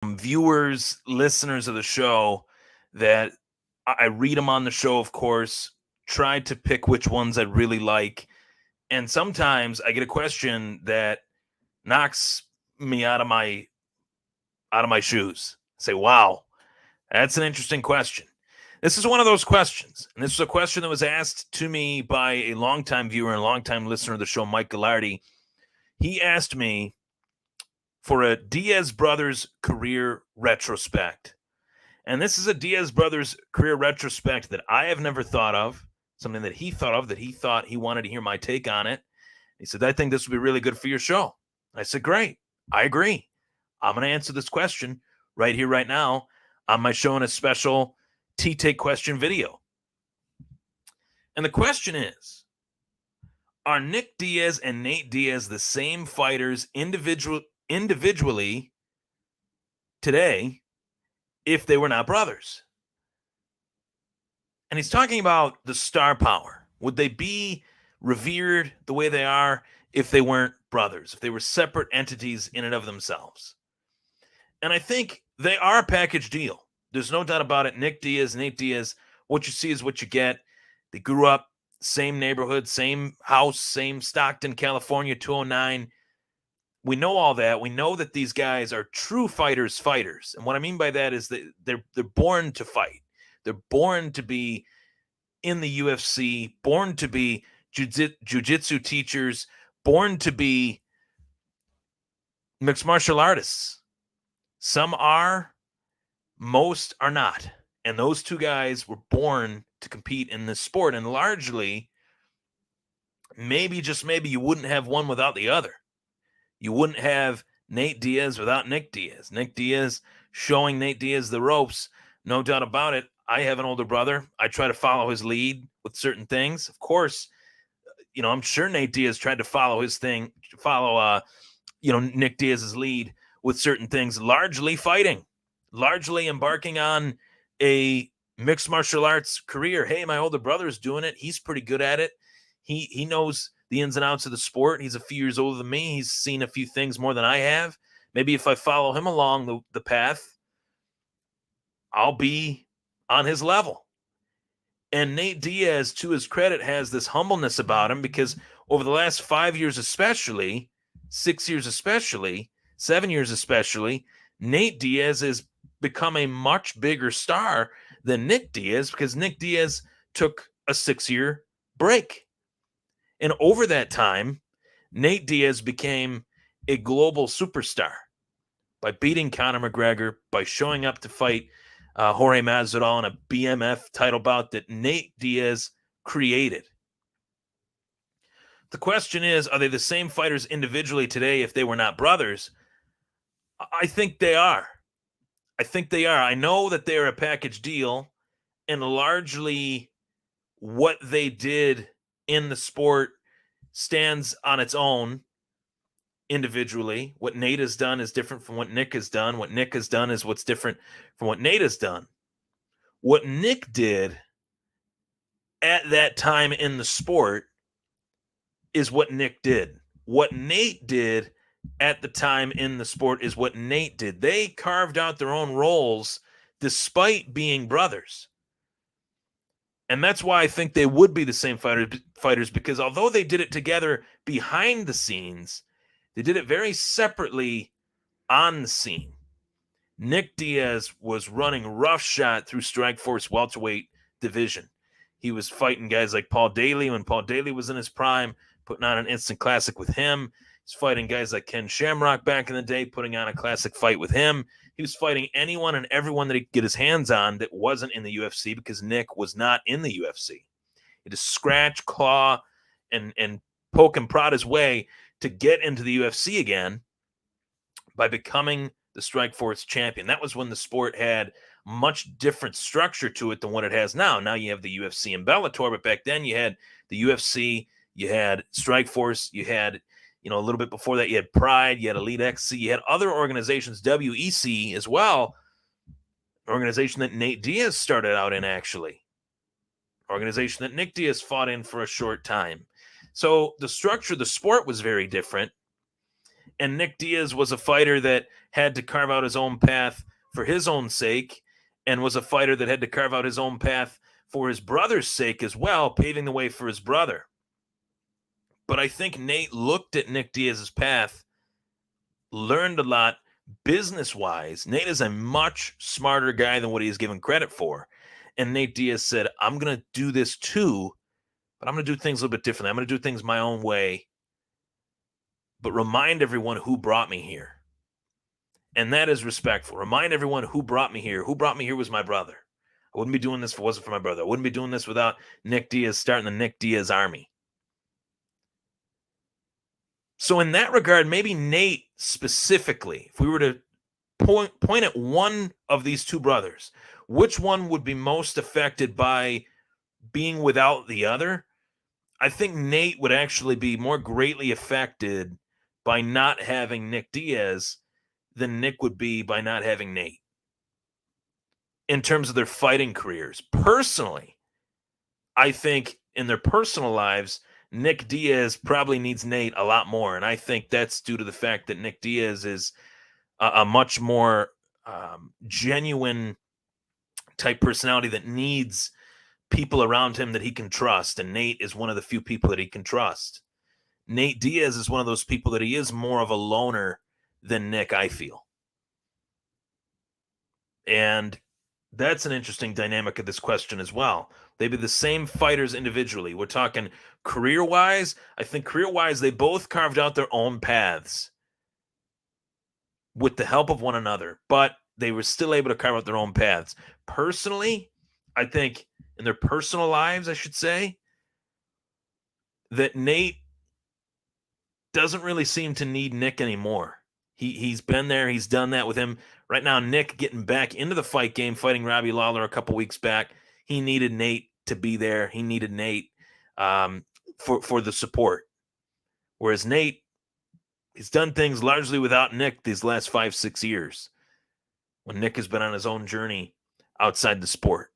viewers, listeners of the show that I read them on the show, of course, try to pick which ones I really like. And sometimes I get a question that knocks me out of my shoes. I say, wow, that's an interesting question. This is one of those questions. And this is a question that was asked to me by a longtime viewer and longtime listener of the show, Mike Gallardi. He asked me for a Diaz Brothers career retrospect. And this is a Diaz Brothers career retrospect that I have never thought of, something that he thought of, that he thought he wanted to hear my take on it. He said, I think this would be really good for your show. I said, great. I agree. I'm going to answer this question right here, right now on my show in a special T-Take question video. And the question is, are Nick Diaz and Nate Diaz the same fighters individually today if they were not brothers? And he's talking about the star power. Would they be revered the way they are if they weren't brothers, if they were separate entities in and of themselves? And I think they are a package deal. There's no doubt about it. Nick Diaz, Nate Diaz, what you see is what you get. They grew up, same neighborhood, same house, same Stockton, California, 209. We know all that. We know that these guys are true fighters. And what I mean by that is that they're born to fight. They're born to be in the UFC, born to be jiu-jitsu teachers, born to be mixed martial artists. Some are, most are not. And those two guys were born to compete in this sport. And largely, maybe, just maybe, you wouldn't have one without the other. You wouldn't have Nate Diaz without Nick Diaz. Nick Diaz showing Nate Diaz the ropes, no doubt about it. I have an older brother. I try to follow his lead with certain things. Of course, I'm sure Nate Diaz tried to follow Nick Diaz's lead with certain things, largely fighting, largely embarking on a mixed martial arts career. Hey, my older brother's doing it. He's pretty good at it. He knows the ins and outs of the sport. He's a few years older than me. He's seen a few things more than I have. Maybe if I follow him along the path, I'll be on his level. And Nate Diaz, to his credit, has this humbleness about him because over the last 5 years especially, 6 years especially, 7 years especially, Nate Diaz has become a much bigger star than Nick Diaz because Nick Diaz took a 6-year break. And over that time, Nate Diaz became a global superstar by beating Conor McGregor, by showing up to fight Jorge Masvidal in a BMF title bout that Nate Diaz created. The question is, are they the same fighters individually today if they were not brothers? I think they are. I know that they're a package deal, and largely what they did in the sport stands on its own individually. What Nate has done is different from what Nick has done. What Nick has done is what's different from what Nate has done. What Nick did at that time in the sport is what Nick did. What Nate did at the time in the sport is what Nate did. They carved out their own roles despite being brothers. And that's why I think they would be the same fighters, because although they did it together behind the scenes, they did it very separately on the scene. Nick Diaz was running roughshod through Strikeforce welterweight division. He was fighting guys like Paul Daly when Paul Daly was in his prime, putting on an instant classic with him. He's fighting guys like Ken Shamrock back in the day, putting on a classic fight with him. He was fighting anyone and everyone that he could get his hands on that wasn't in the UFC because Nick was not in the UFC. He had to scratch, claw, and poke and prod his way to get into the UFC again by becoming the Strikeforce champion. That was when the sport had much different structure to it than what it has now. Now you have the UFC and Bellator, but back then you had the UFC, you had Strikeforce, you had, a little bit before that, you had Pride, you had Elite XC, you had other organizations, WEC as well, an organization that Nate Diaz started out in, actually. Organization that Nick Diaz fought in for a short time. So the structure of the sport was very different. And Nick Diaz was a fighter that had to carve out his own path for his own sake, and was a fighter that had to carve out his own path for his brother's sake as well, paving the way for his brother. But I think Nate looked at Nick Diaz's path, learned a lot business-wise. Nate is a much smarter guy than what he is given credit for. And Nate Diaz said, I'm going to do this too, but I'm going to do things a little bit differently. I'm going to do things my own way, but remind everyone who brought me here. And that is respectful. Remind everyone who brought me here. Who brought me here was my brother. I wouldn't be doing this if it wasn't for my brother. I wouldn't be doing this without Nick Diaz starting the Nick Diaz army. So in that regard, maybe Nate specifically, if we were to point at one of these two brothers, which one would be most affected by being without the other? I think Nate would actually be more greatly affected by not having Nick Diaz than Nick would be by not having Nate in terms of their fighting careers. Personally, I think in their personal lives, Nick Diaz probably needs Nate a lot more. And I think that's due to the fact that Nick Diaz is a much more genuine type personality that needs people around him that he can trust. And Nate is one of the few people that he can trust. Nate Diaz is one of those people that he is more of a loner than Nick, I feel. And that's an interesting dynamic of this question as well. They'd be the same fighters individually. We're talking career-wise. I think career-wise, they both carved out their own paths with the help of one another, but they were still able to carve out their own paths. Personally, I think in their personal lives, I should say, that Nate doesn't really seem to need Nick anymore. He's been there. He's done that with him. Right now, Nick getting back into the fight game, fighting Robbie Lawler a couple weeks back. He needed Nate to be there. He needed Nate for the support. Whereas Nate, he's done things largely without Nick these last 5-6 years, when Nick has been on his own journey outside the sport.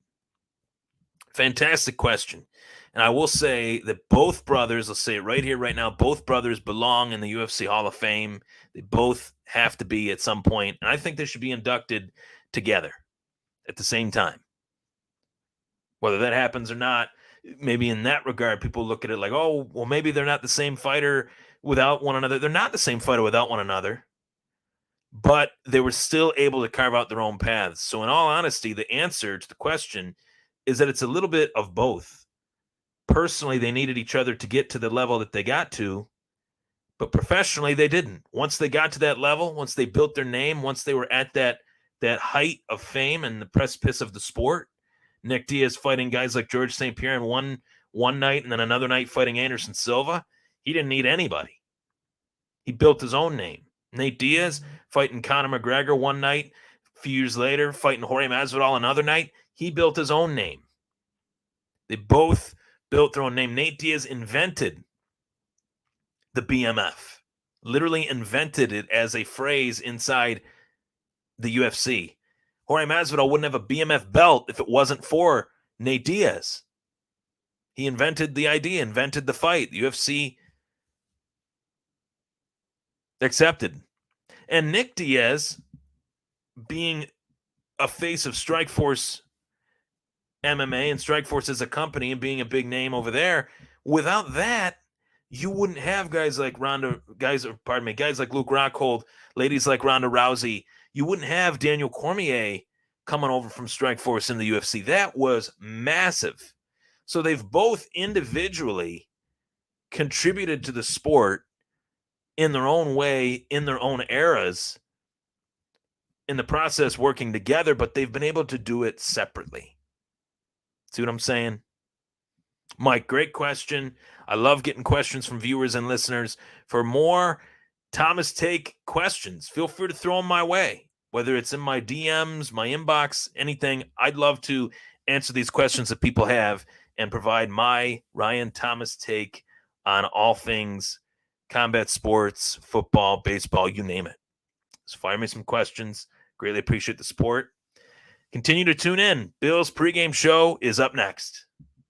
Fantastic question. And I will say that both brothers, I'll say it right here, right now, both brothers belong in the UFC Hall of Fame. They both have to be at some point, and I think they should be inducted together at the same time. Whether that happens or not, maybe in that regard, people look at it like, oh, well, maybe they're not the same fighter without one another. They're not the same fighter without one another, but they were still able to carve out their own paths. So in all honesty, the answer to the question is that it's a little bit of both. Personally, they needed each other to get to the level that they got to, but professionally, they didn't. Once they got to that level, once they built their name, once they were at that height of fame and the precipice of the sport, Nick Diaz fighting guys like George St. Pierre in one night and then another night fighting Anderson Silva, he didn't need anybody. He built his own name. Nate Diaz fighting Conor McGregor one night, a few years later fighting Jorge Masvidal another night, he built his own name. They both built their own name. Nate Diaz invented the BMF, literally invented it as a phrase inside the UFC. Jorge Masvidal wouldn't have a BMF belt if it wasn't for Nate Diaz. He invented the idea, invented the fight. The UFC accepted. And Nick Diaz, being a face of Strikeforce MMA and Strikeforce as a company and being a big name over there, without that, you wouldn't have guys like guys like Luke Rockhold, ladies like Ronda Rousey. You wouldn't have Daniel Cormier coming over from Strikeforce in the UFC. That was massive. So they've both individually contributed to the sport in their own way, in their own eras, in the process working together, but they've been able to do it separately. See what I'm saying? Mike, great question. I love getting questions from viewers and listeners. For more Thomas Take questions, feel free to throw them my way, whether it's in my DMs, my inbox, anything. I'd love to answer these questions that people have and provide my Ryan Thomas take on all things combat sports, football, baseball, you name it. So fire me some questions. Greatly appreciate the support. Continue to tune in. Bill's pregame show is up next.